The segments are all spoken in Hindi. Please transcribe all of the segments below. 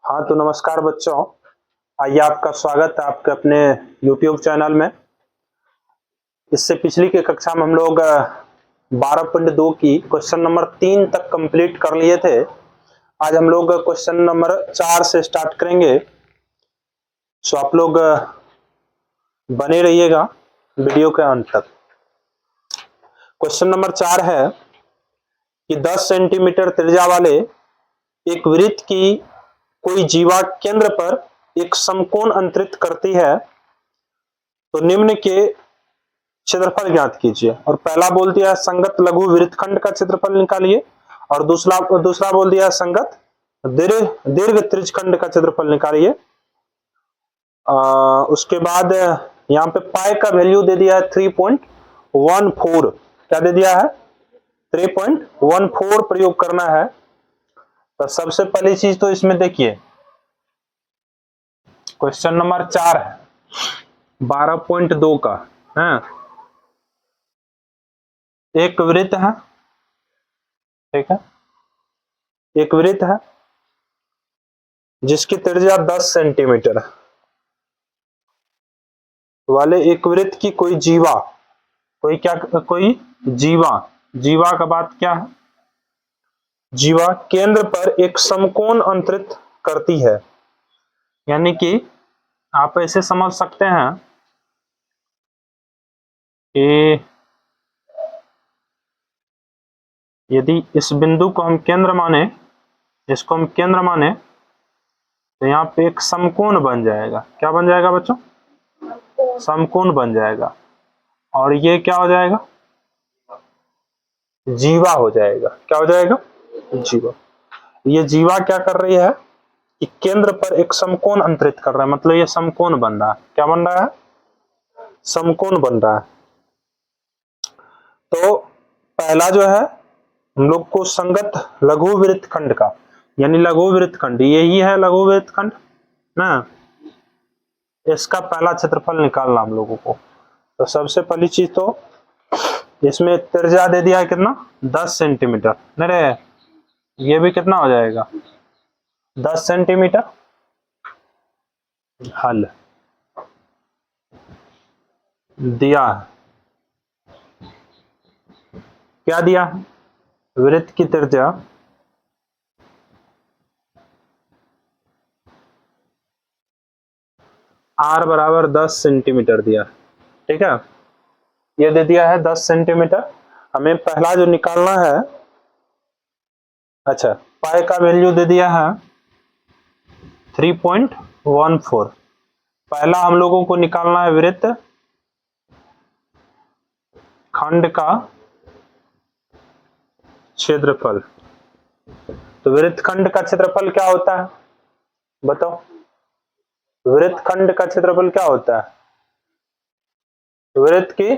हाँ तो नमस्कार बच्चों, आइए आपका स्वागत है आपके अपने YouTube चैनल में। इससे पिछली की कक्षा में हम लोग 12.2 की क्वेश्चन नंबर 3 तक कंप्लीट कर लिए थे। आज हम लोग क्वेश्चन नंबर 4 से स्टार्ट करेंगे। सो आप लोग बने रहिएगा वीडियो के अंत तक। क्वेश्चन नंबर 4 है कि 10 सेंटीमीटर त्रिज्या वाले एक वृत्त की कोई जीवा केंद्र पर एक समकोण अंतरित करती है तो निम्न के क्षेत्रफल ज्ञात कीजिए। और पहला बोल दिया है संगत लघु वृत्तखंड का क्षेत्रफल निकालिए, और दूसरा बोल दिया है संगत दीर्घ त्रिज्यखंड का क्षेत्रफल निकालिए। उसके बाद यहाँ पे पाई का वैल्यू दे दिया है 3.14। क्या दे दिया है? 3.14 प्रयोग करना है। तो सबसे पहली चीज तो इसमें देखिए, क्वेश्चन नंबर 4 है 12.2 का है। एक वृत्त है, ठीक है, एक वृत्त है जिसकी त्रिज्या 10 सेंटीमीटर है वाले एक वृत्त की कोई जीवा, कोई जीवा का बात क्या है? जीवा केंद्र पर एक समकोण अंतरित करती है। यानी कि आप ऐसे समझ सकते हैं कि यदि इस बिंदु को हम केंद्र माने, इसको हम केंद्र माने, तो यहाँ पे एक समकोण बन जाएगा। क्या बन जाएगा बच्चों? समकोण बन जाएगा। और ये क्या हो जाएगा? जीवा हो जाएगा। क्या हो जाएगा? जीवा। ये जीवा क्या कर रही है कि केंद्र पर एक समकोण अंतरित कर रहा है, मतलब ये समकोण बन रहा है। क्या बन रहा है? समकोण बन रहा है। तो पहला जो है हम लोग को संगत लघु वृत्तखंड का, यानी लघु वृत्तखंड यही है, लघु वृत्तखंड ना, इसका पहला क्षेत्रफल निकालना हम लोगों को। तो सबसे पहली चीज तो इसमें त्रिज्या दे दिया है कितना? 10 सेंटीमीटर। नहीं, ये भी कितना हो जाएगा? 10 सेंटीमीटर। हल दिया है, क्या दिया है? वृत्त की त्रिज्या r बराबर 10 सेंटीमीटर दिया, ठीक है। ये दे दिया है 10 सेंटीमीटर। हमें पहला जो निकालना है, अच्छा, पाई का वैल्यू दे दिया है 3.14। पहला हम लोगों को निकालना है वृत्त खंड का क्षेत्रफल। तो वृत्तखंड का क्षेत्रफल क्या होता है बताओ? वृत्तखंड का क्षेत्रफल क्या होता है? वृत्त की,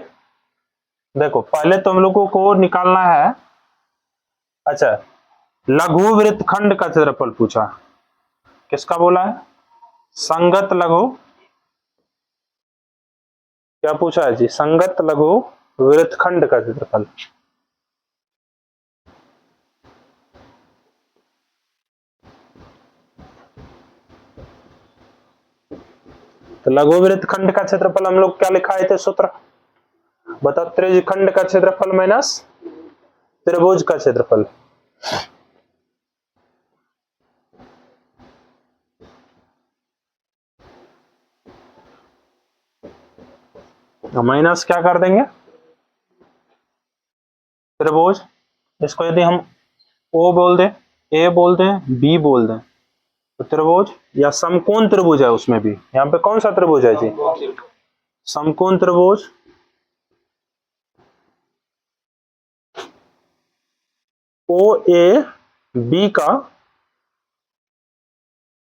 देखो पहले तो हम लोगों को निकालना है, अच्छा, लघु वृत्तखंड का क्षेत्रफल पूछा। किसका बोला है? संगत लघु, क्या पूछा है जी? संगत लघु वृत्तखंड का क्षेत्रफल। तो लघु वृत्तखंड का क्षेत्रफल हम लोग क्या लिखाए थे सूत्र? बताओ, त्रिज्यखंड का क्षेत्रफल माइनस त्रिभुज का क्षेत्रफल। माइनस क्या कर देंगे? त्रिभुज। इसको यदि हम ओ बोल दें, ए बोल दें, बी बोल दें, तो त्रिभुज या समकोण त्रिभुज है उसमें भी। यहाँ पे कौन सा त्रिभुज है जी? समकोण त्रिभुज। ओ ए बी का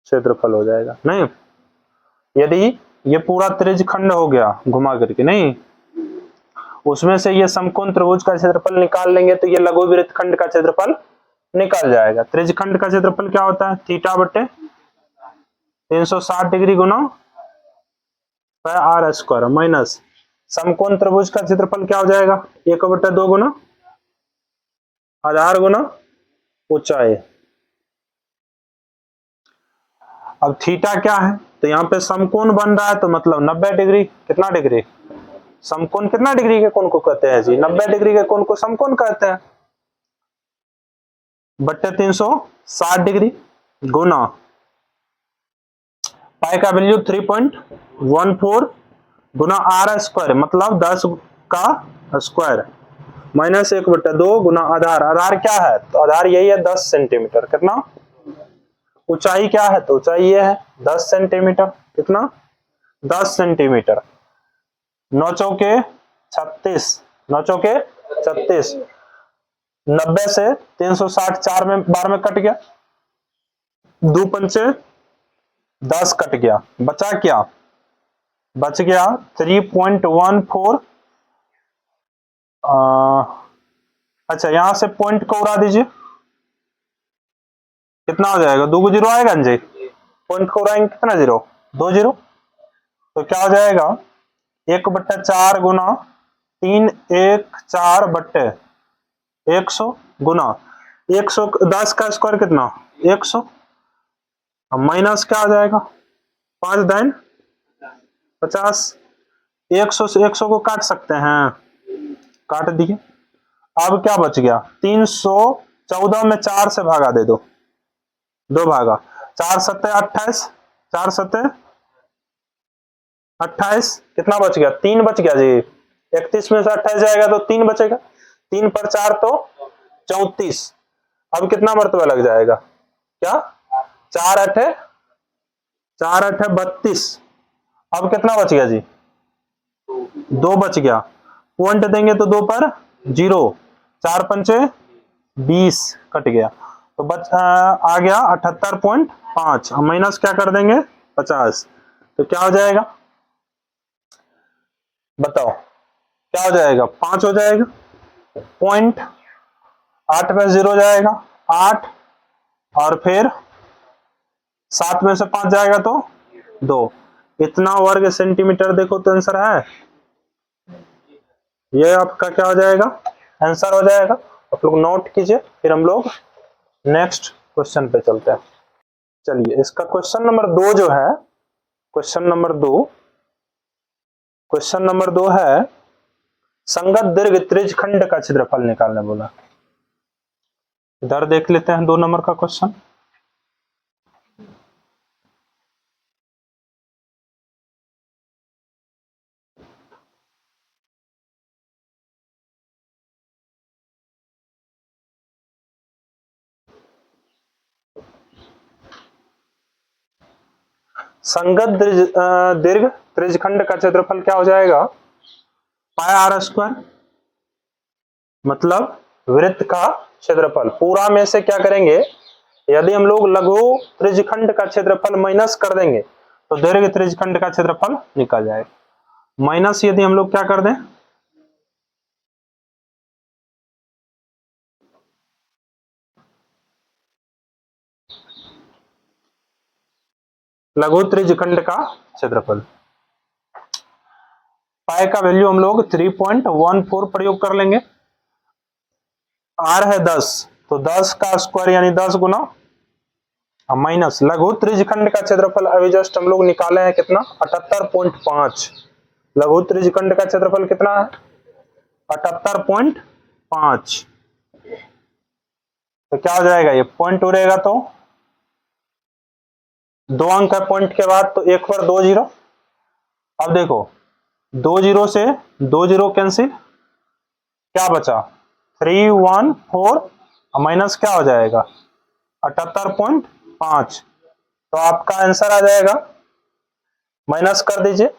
क्षेत्रफल हो जाएगा। नहीं, यदि ये पूरा त्रिज्यखंड हो गया घुमा करके, नहीं, उसमें से ये समकोण त्रिभुज का क्षेत्रफल निकाल लेंगे तो ये लघु वृत्तखंड का क्षेत्रफल निकल जाएगा। त्रिज्यखंड का क्षेत्रफल क्या होता है? थीटा बटे 360 डिग्री गुना आर स्क्वायर माइनस समकोण त्रिभुज का क्षेत्रफल क्या हो जाएगा? 1/2 गुना आधार गुना ऊंचाई। अब थीटा क्या है, तो यहाँ पे समकोण बन रहा है, तो मतलब 90 डिग्री। कितना डिग्री? समकोण कितना डिग्री के कोण को कहते हैं जी? 90 डिग्री के कोण को समकोण कहते हैं। बट्टे 360 डिग्री गुना पाई का वैल्यू 3.14 गुना आर स्क्वायर, मतलब 10 का स्क्वायर, माइनस 1/2 गुना आधार। आधार क्या है? तो आधार यही है 10 सेंटीमीटर। कितना? ऊंचाई क्या है? तो ऊंचाई ये है 10 सेंटीमीटर। कितना? 10 सेंटीमीटर। 9 चौके 36, 9 चौके 36, 90 से 360 4 में बार में कट गया, 2 पंचे 10 कट गया, बचा क्या? बच गया 3.14। अच्छा यहां से पॉइंट को उड़ा दीजिए, कितना हो जाएगा? 2 जीरो आएगा जी। पॉइंट को उड़ाएंगे कितना जीरो? 2 जीरो। तो क्या हो जाएगा? 1/4 गुना 3 1 4 बट्टे 100 गुना 100, 10 का स्क्वायर कितना? 100। माइनस क्या आ जाएगा? 5 दाइन 50। 100 से 100 को काट सकते हैं, काट दिए। अब क्या बच गया? 314 में 4 से भागा दे दो, 2 भागा, 4 सत्ते 28, 4 सत्ते 28, कितना बच गया? 3 बच गया जी। 31 में से 28 जाएगा तो 3 बचेगा, 3 पर 4 तो 34। अब कितना मरतबा लग जाएगा? क्या? 4 अठे 32। अब कितना बच गया जी? 2 बच गया। पॉइंट देंगे तो 2 पर 0, 4 पंचे 20 कट गया, तो आ गया 78.5। माइनस क्या कर देंगे? 50। तो क्या हो जाएगा बताओ? क्या हो जाएगा? 5 हो जाएगा। पॉइंट 8 में 0 जाएगा 8, और फिर 7 में से 5 जाएगा तो 2। इतना वर्ग सेंटीमीटर देखो तो आंसर है ये आपका। क्या हो जाएगा? आंसर हो जाएगा। आप लोग नोट कीजिए, फिर हम लोग नेक्स्ट क्वेश्चन पे चलते हैं। चलिए इसका क्वेश्चन नंबर 2 जो है, क्वेश्चन नंबर 2 है संगत दीर्घ त्रिज्यखंड का क्षेत्रफल निकालने बोला। इधर देख लेते हैं 2 नंबर का क्वेश्चन। संगत दीर्घ त्रिज्यखंड का क्षेत्रफल क्या हो जाएगा? पाई आर स्क्वायर, मतलब वृत्त का क्षेत्रफल। पूरा में से क्या करेंगे? यदि हम लोग लघु त्रिज्यखंड का क्षेत्रफल माइनस कर देंगे तो दीर्घ त्रिज्यखंड का क्षेत्रफल निकल जाएगा। माइनस यदि हम लोग क्या कर दें? लघु त्रिज्यखंड का क्षेत्रफल, पाई का वैल्यू हम लोग 3.14 प्रयोग कर लेंगे। आर है 10, तो 10 का स्क्वायर यानी 10 गुना माइनस लघु त्रिज्यखंड का क्षेत्रफल अभी जस्ट हम लोग निकाले हैं कितना? 78.5। लघु त्रिज्यखंड का क्षेत्रफल कितना है? 78.5। तो क्या हो जाएगा? ये पॉइंट उड़ेगा तो 2 अंक है पॉइंट के बाद, तो 1 पर 2 जीरो। अब देखो 2 जीरो से 2 जीरो कैंसिल, क्या बचा? 314, माइनस क्या हो जाएगा? 78.5। तो आपका आंसर आ जाएगा, माइनस कर दीजिए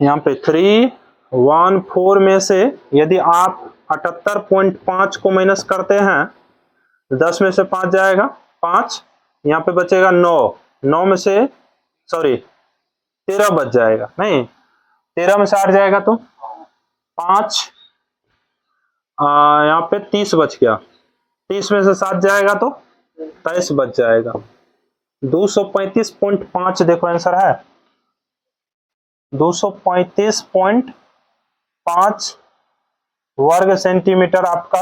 यहाँ पे 314 में से यदि आप 78.5 को माइनस करते हैं, 10 में से 5 जाएगा 5, यहाँ पे बचेगा 9, 9 में से सॉरी 13 बच जाएगा, नहीं 13 में से 8 जाएगा तो 5, यहाँ पे 30 बच गया, 30 में से 7 जाएगा तो 23 बच जाएगा। 235.5 देखो आंसर है 235.5 वर्ग सेंटीमीटर आपका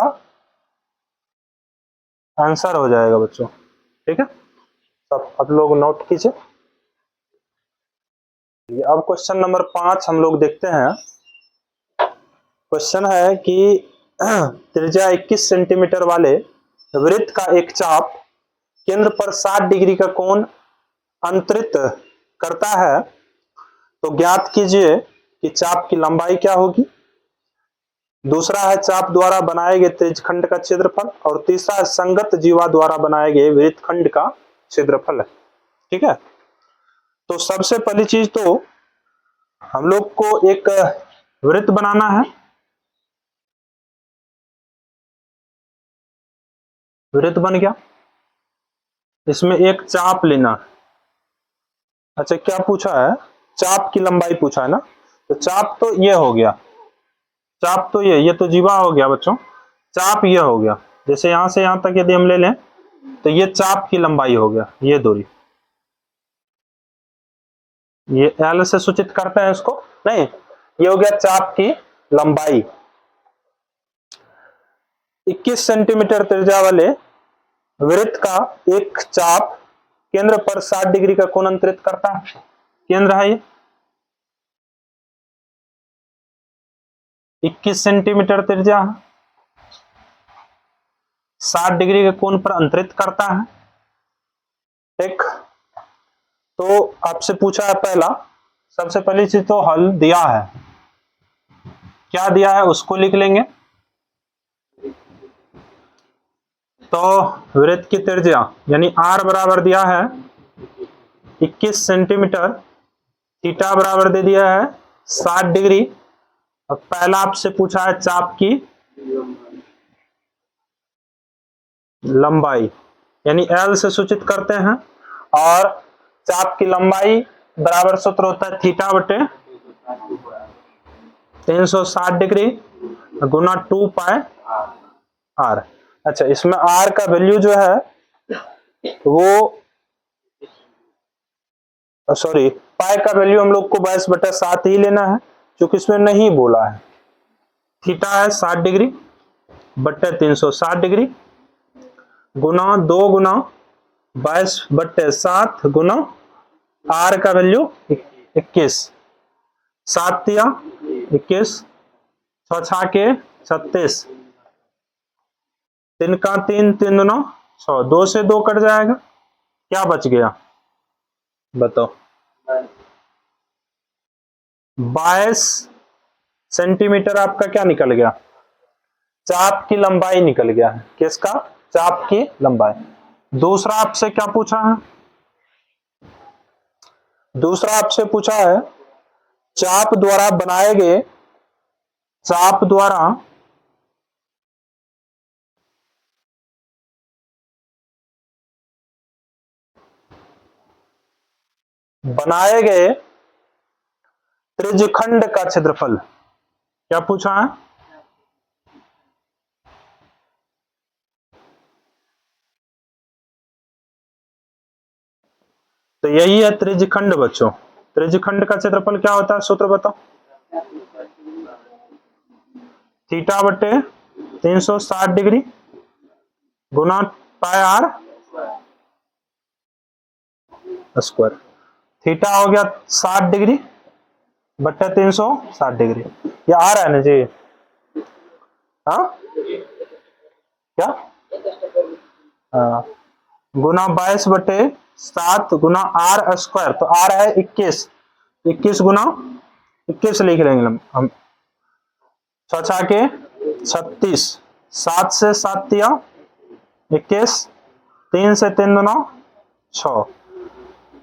आंसर हो जाएगा बच्चों। ठीक है, सब आप लोग नोट कीजिए। अब क्वेश्चन नंबर 5 हम लोग देखते हैं। क्वेश्चन है कि त्रिज्या 21 सेंटीमीटर वाले वृत्त का एक चाप केंद्र पर 60 डिग्री का कोण अंतरित करता है, तो ज्ञात कीजिए कि चाप की लंबाई क्या होगी। दूसरा है चाप द्वारा बनाए गए त्रिज्यखंड का क्षेत्रफल, और तीसरा है संगत जीवा द्वारा बनाए गए वृत्तखंड का क्षेत्रफल। ठीक है, तो सबसे पहली चीज तो हम लोग को एक वृत्त बनाना है। वृत्त बन गया, इसमें एक चाप लेना है। अच्छा, क्या पूछा है? चाप की लंबाई पूछा है ना, तो चाप तो ये हो गया, चाप तो ये तो जीवा हो गया बच्चों, चाप ये हो गया। जैसे यहां से यहां तक यदि हम ले लें तो ये चाप की लंबाई हो गया, ये दूरी, ये एल से सूचित करते हैं इसको, नहीं, ये हो गया चाप की लंबाई। 21 सेंटीमीटर त्रिज्या वाले वृत्त का एक चाप केंद्र पर 60 डिग्री का कोण अंतरित करता है। केंद्र है ये 21 सेंटीमीटर त्रिज्या, 60 डिग्री के कोण पर अंतरित करता है। ठीक, तो आपसे पूछा है पहला, सबसे पहली चीज तो हल दिया है, क्या दिया है उसको लिख लेंगे। तो वृत्त की त्रिज्या यानी आर बराबर दिया है 21 सेंटीमीटर, थीटा बराबर दे दिया है 60 डिग्री, और पहला आपसे पूछा है चाप की लंबाई, यानी एल से सूचित करते हैं, और चाप की लंबाई बराबर सूत्र होता है थीटा बटे 360 डिग्री गुना 2 पाई आर। अच्छा, इसमें आर का वैल्यू जो है वो, सॉरी, पाई का वैल्यू हम लोग को 22/7 ही लेना है, क्योंकि इसमें नहीं बोला है। थीटा है 60 डिग्री बट्टे 360 डिग्री गुना 2 गुना 22/7 गुना आर का वैल्यू 21, 7 दिया 21, 6 के 36, 3 का 3, 3 दूना 6, 2 से 2 कट जाएगा, क्या बच गया बताओ? 22 सेंटीमीटर आपका क्या निकल गया? चाप की लंबाई निकल गया है। किसका? चाप की लंबाई। दूसरा आपसे क्या पूछा है? दूसरा आपसे पूछा है चाप द्वारा बनाए गए, चाप द्वारा बनाए गए त्रिज्यखंड का क्षेत्रफल। क्या पूछा है? तो यही है त्रिज्यखंड बच्चों। त्रिज्यखंड का क्षेत्रफल क्या होता है, सूत्र बताओ। थीटा बटे 360 डिग्री गुना पाई आर स्क्वायर। थीटा हो गया 60 डिग्री बट्टा 360 डिग्री, ये आ रहा है ना जी? हाँ, क्या? हाँ, गुना 22/7 गुना आर स्क्वायर, तो आर है 21, 21 गुना 21 लिख लेंगे हम, 6 के 36, 7 से 7 दिया 21, 3 से 3 दूना 6,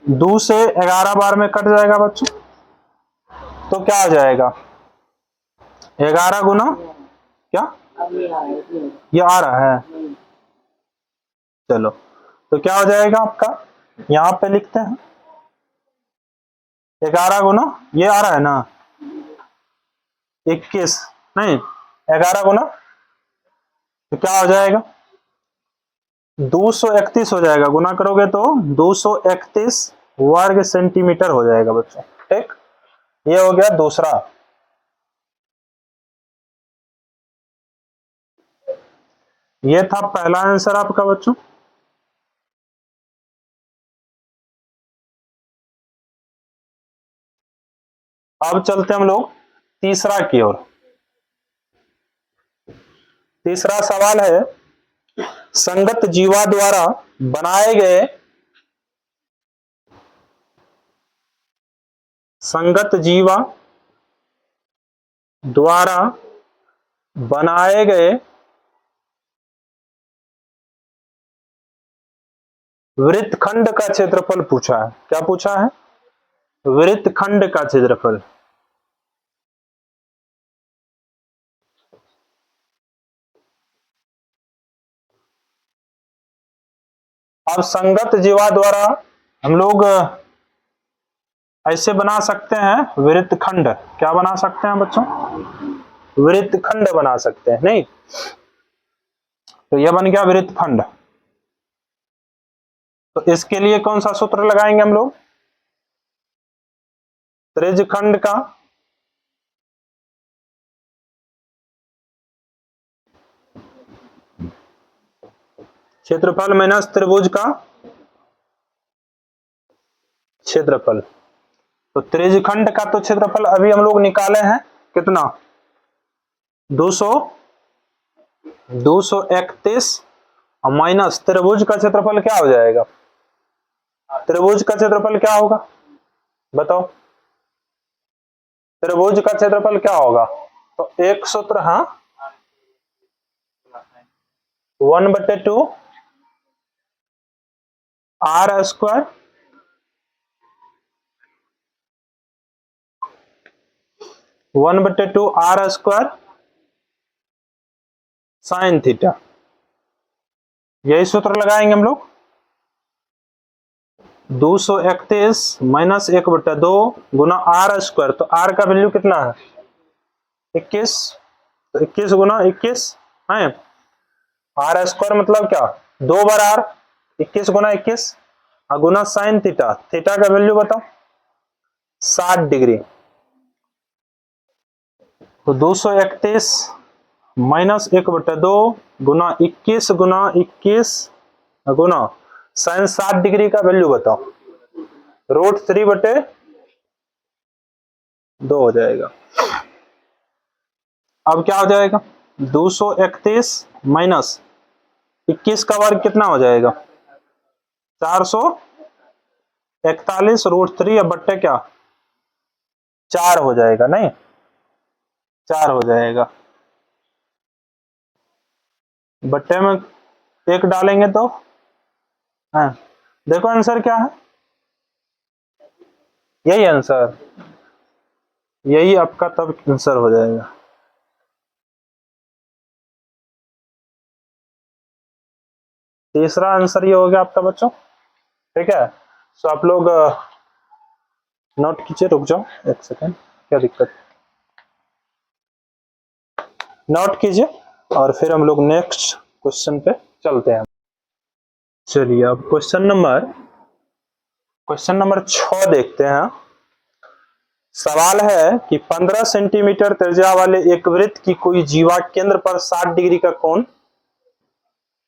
2 से 11 बार में कट जाएगा बच्चों, तो क्या आ जाएगा? 11 गुना क्या, ये आ रहा है, चलो, तो क्या हो जाएगा आपका, यहां पे लिखते हैं 11 गुना, ये आ रहा है ना 21, नहीं 11 गुना, तो क्या हो जाएगा 231 हो जाएगा, गुना करोगे तो 231 वर्ग सेंटीमीटर हो जाएगा बच्चों। ठीक, ये हो गया दूसरा। ये था पहला आंसर आपका बच्चों। अब चलते हम लोग तीसरा की ओर। तीसरा सवाल है, संगत जीवा द्वारा बनाए गए संगत जीवा द्वारा बनाए गए वृत्तखंड का क्षेत्रफल पूछा है। क्या पूछा है? वृत्तखंड का क्षेत्रफल। अब संगत जीवा द्वारा हम लोग ऐसे बना सकते हैं वृत्तखंड। क्या बना सकते हैं बच्चों? वृत्तखंड बना सकते हैं, नहीं? तो यह बन गया वृत्तखंड। तो इसके लिए कौन सा सूत्र लगाएंगे हम लोग? त्रिज्यखंड का क्षेत्रफल माइनस त्रिभुज का क्षेत्रफल। तो त्रिज्यखंड का तो क्षेत्रफल अभी हम लोग निकाले हैं, कितना? 231 माइनस त्रिभुज का क्षेत्रफल क्या हो जाएगा? त्रिभुज का क्षेत्रफल क्या होगा बताओ? त्रिभुज का क्षेत्रफल क्या होगा? तो एक सूत्र, हाँ, 1/2 r square 1/2 r square sine theta. यही सूत्र लगाएंगे हम लोग। 231 माइनस 1/2 गुना आर स्क्वायर। तो आर का वैल्यू कितना है? 21। तो 21 गुना 21 है। आर स्क्वायर मतलब क्या? 2 बार आर, 21 गुना 21 गुना साइन थीटा। थीटा का वैल्यू बताओ? 60 डिग्री। तो 231 माइनस 1/2 गुना 21 गुना साइन 60 डिग्री का वैल्यू बताओ? √3/2 हो जाएगा। अब क्या हो जाएगा? 231 माइनस 21 का वर्ग कितना हो जाएगा? 441 √3 अब बट्टे क्या? 4 हो जाएगा, नहीं? 4 हो जाएगा। बट्टे में 1 डालेंगे तो हाँ, देखो आंसर क्या है। यही आंसर, यही आपका तब आंसर हो जाएगा। तीसरा आंसर ये हो गया आपका बच्चों, ठीक है? तो आप लोग नोट कीजिए। रुक जाओ एक सेकेंड, क्या दिक्कत? नोट कीजिए और फिर हम लोग नेक्स्ट क्वेश्चन पे चलते हैं। चलिए अब क्वेश्चन नंबर 6 देखते हैं। सवाल है कि 15 सेंटीमीटर त्रिज्या वाले एक वृत्त की कोई जीवा केंद्र पर 60 डिग्री का कोण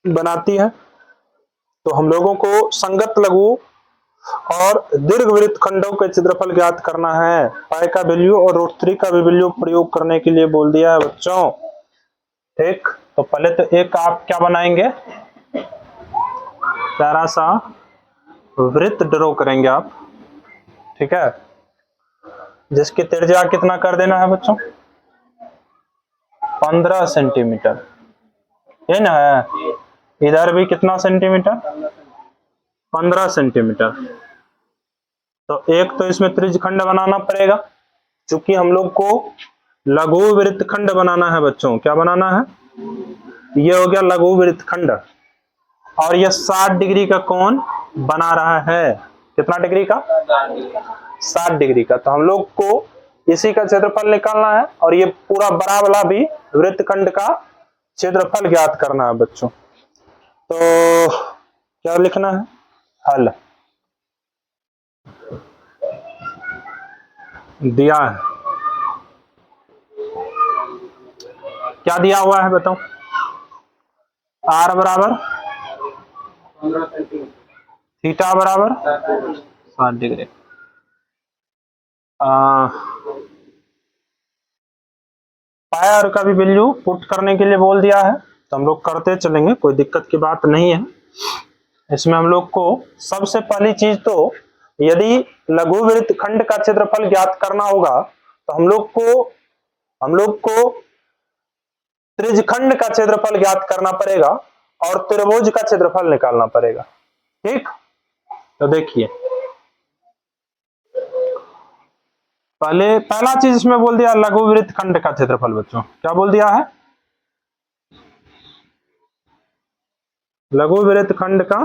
बनाती है। तो हम लोगों को संगत लघु और दीर्घ वृत्त खंडों के क्षेत्रफल ज्ञात करना है। पाई का वैल्यू और √3 का भी वैल्यू प्रयोग करने के लिए बोल दिया है बच्चों, ठीक? तो पहले तो एक आप क्या बनाएंगे? प्यारा सा वृत्त ड्रॉ करेंगे आप, ठीक है? जिसकी त्रिज्या कितना कर देना है बच्चों? 15 सेंटीमीटर, ये ना है? इधर भी कितना सेंटीमीटर? 15 सेंटीमीटर। तो एक तो इसमें त्रिज्यखंड बनाना पड़ेगा, क्योंकि हम लोग को लघु वृत्तखंड बनाना है बच्चों। क्या बनाना है? ये हो गया लघु वृत्तखंड। और ये 60 डिग्री का कोण बना रहा है। कितना डिग्री का? 60 डिग्री का। तो हम लोग को इसी का क्षेत्रफल निकालना है और ये पूरा बड़ा वाला भी वृत्तखंड का क्षेत्रफल ज्ञात करना है बच्चों। तो क्या लिखना है? हल दिया है। क्या दिया हुआ है बताओ? आर बराबर थीटा बराबर 60 डिग्री। पाई आर का भी वैल्यू पुट करने के लिए बोल दिया है, तो हम लोग करते चलेंगे, कोई दिक्कत की बात नहीं है। इसमें हम लोग को सबसे पहली चीज तो यदि लघुवृत्त खंड का क्षेत्रफल ज्ञात करना होगा तो हम लोग को त्रिज्यखंड का क्षेत्रफल ज्ञात करना पड़ेगा और त्रिभुज का क्षेत्रफल निकालना पड़ेगा। ठीक, तो देखिए पहला चीज इसमें बोल दिया लघुवृत्त खंड का क्षेत्रफल। बच्चों क्या बोल दिया है? लघुवृत्त खंड का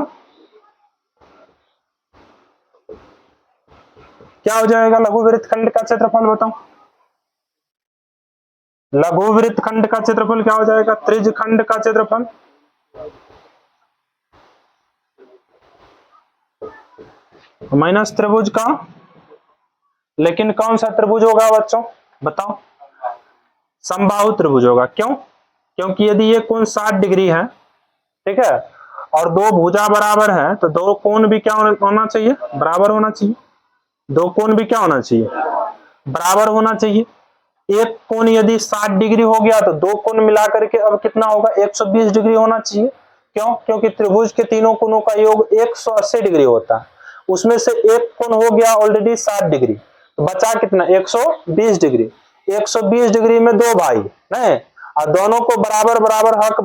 क्या हो जाएगा? लघुवृत्त खंड का क्षेत्रफल बताओ। लघुवृत्त खंड का क्षेत्रफल क्या हो जाएगा? त्रिज्यखंड का क्षेत्रफल माइनस त्रिभुज का। लेकिन कौन सा त्रिभुज होगा बच्चों बताओ? समबाहु त्रिभुज होगा। क्यों? क्योंकि यदि ये कोण 60 डिग्री है, ठीक है, और दो भुजा बराबर है तो दो कोण भी क्या होना चाहिए? बराबर होना चाहिए। दो कोण भी क्या होना चाहिए? बराबर होना चाहिए। एक कोण यदि 60 डिग्री हो गया तो दो कोण मिलाकर के अब कितना होगा? 120 डिग्री होना चाहिए। क्यों? क्योंकि त्रिभुज के तीनों कोणों का योग 180 डिग्री होता है। उसमें से एक कोण हो गया ऑलरेडी 60 डिग्री, तो बचा कितना? 120 डिग्री। 120 डिग्री में दो भाई नहीं, और दोनों को बराबर बराबर हक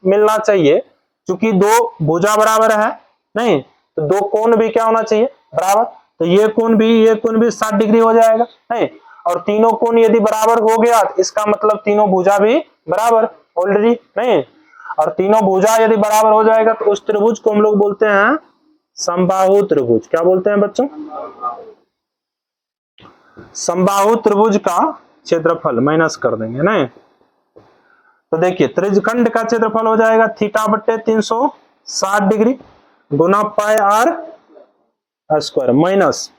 मिलना चाहिए। क्योंकि दो भुजा बराबर है नहीं, तो दो कोण भी क्या होना चाहिए? बराबर। तो ये कोण भी 60 डिग्री हो जाएगा नहीं, और तीनों कोण यदि बराबर हो गया तो इसका मतलब तीनों भुजा भी बराबर ऑलरेडी नहीं, और तीनों भुजा यदि बराबर हो जाएगा तो उस त्रिभुज को हम लोग बोलते हैं समबाहु त्रिभुज। क्या बोलते हैं बच्चों? समबाहु त्रिभुज का क्षेत्रफल माइनस कर देंगे नहीं, तो देखिए त्रिज्यखंड का क्षेत्रफल हो जाएगा थीटा बट्टे 360 डिग्री गुना पाई आर स्क्वायर माइनस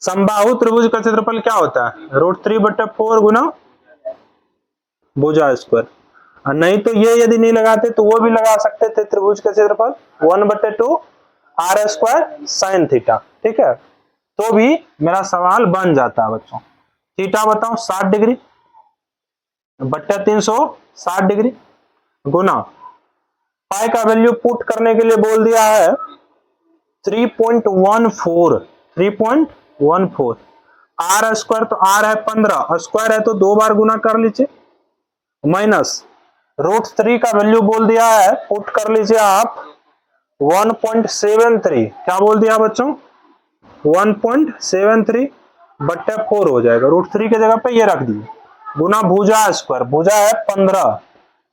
समबाहु त्रिभुज का क्षेत्रफल क्या होता है? √3/4 गुना भुजा स्क्वायर। और नहीं तो ये यदि नहीं लगाते तो वो भी लगा सकते थे, त्रिभुज का क्षेत्रफल 1/2 आर स्क्वायर साइन थीटा। ठीक है, तो भी मेरा सवाल बन जाता है बच्चों। थीटा बताओ 60 डिग्री बट्टा 360 डिग्री गुना पाई का वैल्यू पुट करने के लिए बोल दिया है 3.14 आर स्क्वायर, तो आर है 15, स्क्वायर है तो दो बार गुना कर लीजिए, माइनस √3 का वैल्यू बोल दिया है, पुट कर लीजिए आप 1.73। क्या बोल दिया बच्चों? 1.73 बट्टे 4 हो जाएगा। √3 की जगह पे ये रख दिए गुना भुजा स्क्वायर, भुजा है 15,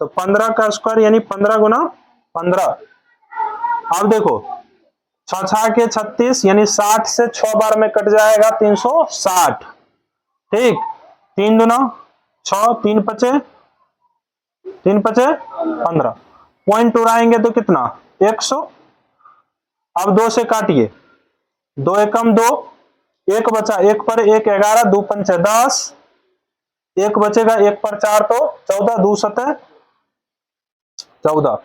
तो 15 का स्क्वायर यानी 15 गुना 15। अब देखो 6 के 36 यानी 60 से 6 बार में कट जाएगा 360। ठीक, 3 दुना 6, 3 पचे 15, पॉइंट उड़ाएंगे तो कितना? 100। अब 2 से काटिए, 2 एकम 2, एक बचा, एक पर 1 11, 2 पंचे 10, एक बचेगा, एक पर 4 तो 14, 2 सतह 14,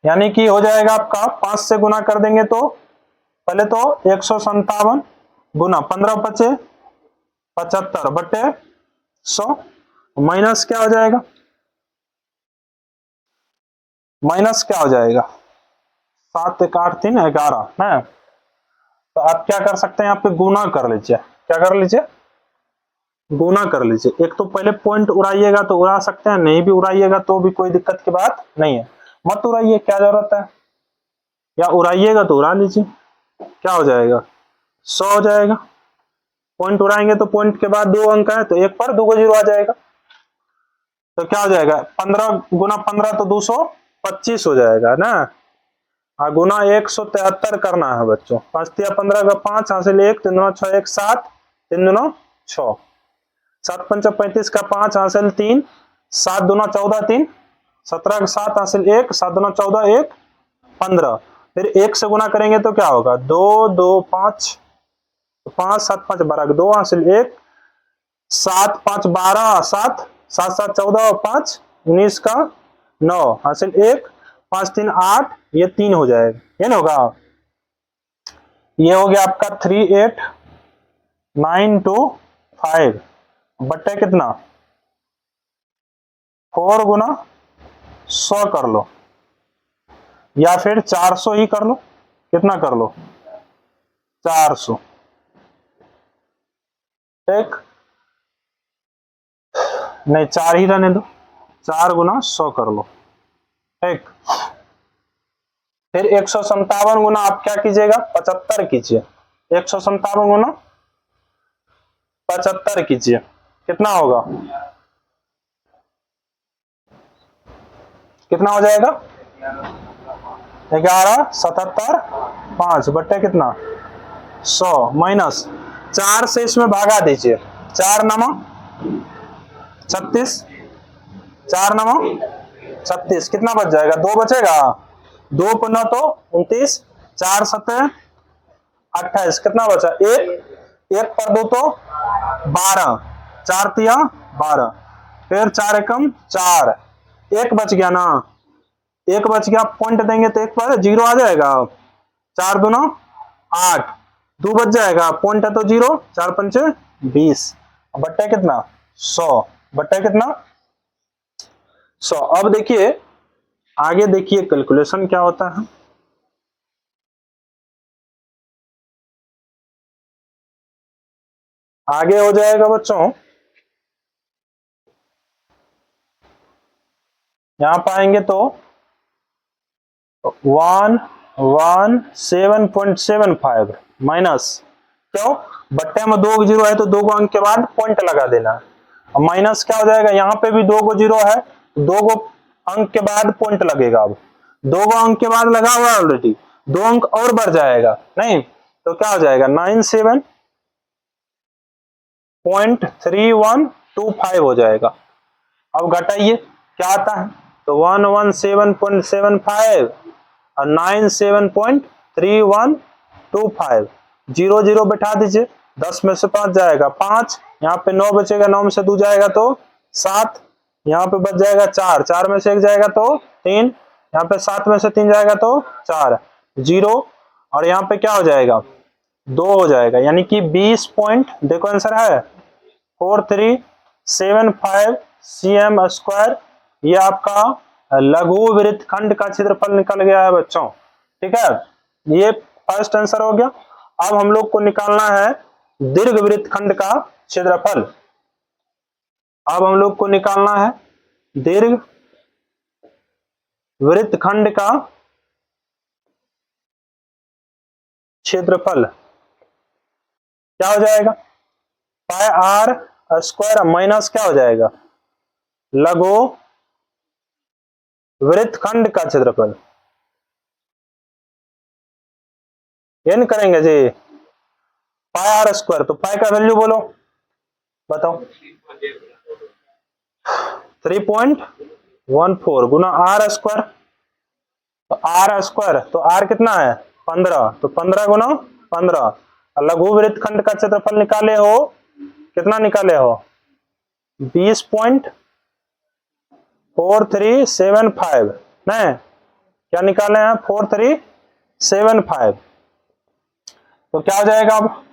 यानी कि हो जाएगा आपका 5 से गुना कर देंगे तो पहले तो 157 गुना 15 पचे 75 बटे 100 माइनस क्या हो जाएगा? माइनस क्या हो जाएगा? 7 1 8 3 11 है। तो आप क्या कर सकते हैं? यहाँ पे गुना कर लीजिए। क्या कर लीजिए? गुना कर लीजिए। एक तो पहले पॉइंट उड़ाइएगा तो उड़ा सकते हैं, नहीं भी उड़ाइएगा तो भी कोई दिक्कत की बात नहीं है। मत उड़ाइए, क्या जरूरत है, या उड़ाइएगा तो उड़ा लीजिए। क्या हो जाएगा? 100 हो जाएगा। पॉइंट उड़ाएंगे तो पॉइंट के बाद 2 अंक है तो एक पर 2 को 0 आ जाएगा, तो क्या हो जाएगा? 15 गुना 15 तो 225 हो जाएगा ना, गुना 173 करना है बच्चों। 5 तिया 15 का 5 हासिल 1, 3 दूना 6 1 7, 3 दूना 6, 7 पंचा 35 का 5 हासिल 3, 7 दूना 14 3, 17 का 7 हासिल 1, 7 दूना 14 1 15। फिर 1 से गुना करेंगे तो क्या होगा? 2 2 5, 5 7 5 12 2 हासिल 1, 7 5 12 7 7 7 14 और 5 19 का 9 हासिल 1, 5 3 8, ये 3 हो जाएगा। ये ना होगा, ये हो गया आपका 38925 बट्टे कितना? 4 गुना 100 कर लो, या फिर 400 ही कर लो। कितना कर लो? 400। ठीक, नहीं 4 ही रहने दो, 4 गुना 100 कर लो। ठीक, फिर 157 गुना आप क्या कीजिएगा? 75 कीजिए। 157 गुना 75 कीजिए, कितना होगा? कितना हो जाएगा? 1177 5 बट्टे कितना? 100 माइनस 4 से इसमें भागा दीजिए। 4 नमा 36, 4 नमा 36, कितना बच जाएगा? 2 बचेगा। 2 पुनः तो 29, 4 सतह 28, कितना बचा? 1, 1 पर 2 तो 12, 4 तिया 12, फिर 4 एकम 4, 1 बच गया ना, 1 बच गया, पॉइंट देंगे तो 1 पर 0 आ जाएगा। 4 दूना 8, 2 बच जाएगा, पॉइंट है तो 0, 4 पंचे 20, बट्टे कितना? 100, बट्टे कितना? 100। अब देखिए आगे, देखिए कैलकुलेशन क्या होता है। आगे हो जाएगा बच्चों, यहां पाएंगे तो 117.75 माइनस, क्यों? बट्टे में 2 जीरो है तो 2 अंक के बाद पॉइंट लगा देना। अब माइनस क्या हो जाएगा? यहाँ पे भी 2 जीरो है, 2 अंक के बाद पॉइंट लगेगा। अब 2 अंक के बाद लगा हुआ ऑलरेडी, 2 अंक और बढ़ जाएगा, नहीं तो क्या हो जाएगा? 97.3125 हो जाएगा। अब घटाइए क्या आता है, तो 117.75 और 97.3125, 0 0 बैठा दीजिए, 10 में से 5 जाएगा 5, यहाँ पे 9 बचेगा, 9 में से 2 जाएगा तो 7, यहाँ पे बच जाएगा 4, 4 में से 1 जाएगा तो 3, यहाँ पे 7 में से 3 जाएगा तो 4, 0, और यहाँ पे क्या हो जाएगा? 2 हो जाएगा, यानी कि 20 पॉइंट, देखो आंसर है 4375 cm स्क्वायर। ये आपका लघु वृत्तखंड का क्षेत्रफल निकल गया है बच्चों। ठीक है, ये फर्स्ट आंसर हो गया। अब हम लोग को निकालना है दीर्घ वृत्तखंड का क्षेत्रफल। अब हम लोग को निकालना है दीर्घ वृत्तखंड का क्षेत्रफल। क्या हो जाएगा? पाई आर स्क्वायर माइनस क्या हो जाएगा? लघु वृत्तखंड का क्षेत्रफल। ये नहीं करेंगे जी, पाई आर स्क्वायर, तो पाई का वैल्यू बोलो, बताओ। 3.14 गुना आर स्क्वायर, तो आर स्क्वायर, तो आर कितना है? 15, तो 15 गुना 15। लघु वृत्तखंड का क्षेत्रफल निकाले हो, कितना निकाले हो? 20.4375, नहीं क्या निकाले हैं? 4375। तो क्या हो जाएगा? अब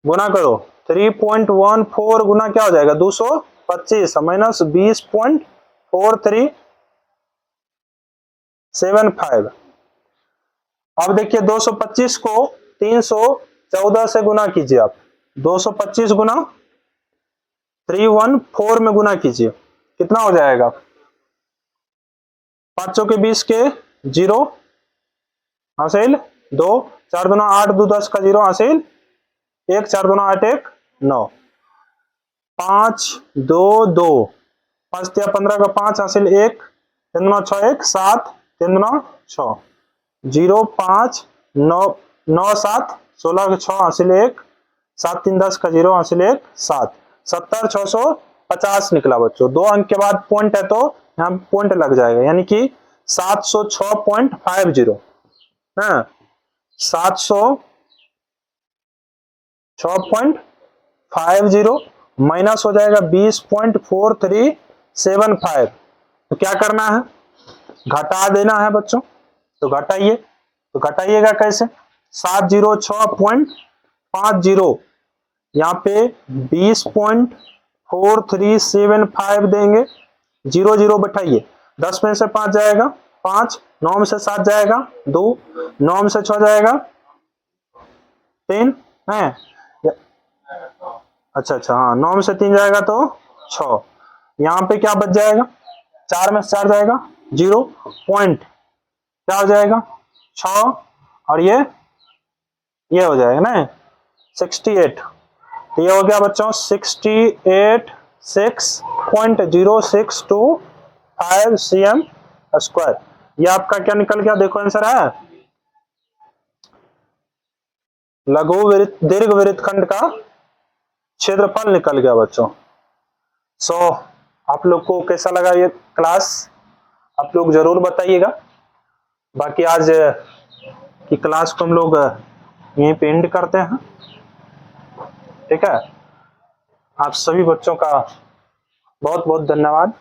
गुना करो, 3.14 गुना क्या हो जाएगा? 225 माइनस 20.4375। अब देखिए 225 को 314 से गुना कीजिए आप, 225 गुना 314 में गुना कीजिए, कितना हो जाएगा? 5 के 20 के 0 हासिल 2, 4 दूना 8, 2 10 का 0 हासिल 1, 4 दूना 8 1 9, 5 2 2, 5 तिया 15 का 5 हासिल 1, 3 दूना 6 1 7, 3 दूना 6, 0 5 9 9 7 16 का 6 हासिल 1, 7 3 10 का 0 हासिल 1 7, 70 650 निकला बच्चों। 2 अंक के बाद पॉइंट है तो यहाँ पॉइंट लग जाएगा, यानी कि 706.50 है, 706.50 माइनस हो जाएगा 20.4375। तो क्या करना है? घटा देना है बच्चों, तो घटाइए, तो घटाइएगा कैसे? 706.50, यहाँ पे 20.4375 4375 देंगे, 0 0 बैठाइए, 10 में से 5 जाएगा 5, 9 में से 7 जाएगा 2, 9 में से 6 जाएगा 3 है। अच्छा हाँ, 9 में से 3 जाएगा तो 6। यहाँ पे क्या बच जाएगा, 4 में से 4 जाएगा 0, पॉइंट क्या हो जाएगा 6, और ये हो जाएगा ना 68। तो ये हो गया बच्चों 68 6.0625 cm स्क्वायर। ये आपका क्या निकल गया, देखो आंसर है लघु दीर्घ वृत्तखंड का क्षेत्रफल निकल गया बच्चों। सो आप लोग को कैसा लगा ये क्लास, आप लोग जरूर बताइएगा। बाकी आज की क्लास को हम लोग यहीं पे एंड करते हैं, ठीक है। आप सभी बच्चों का बहुत बहुत धन्यवाद।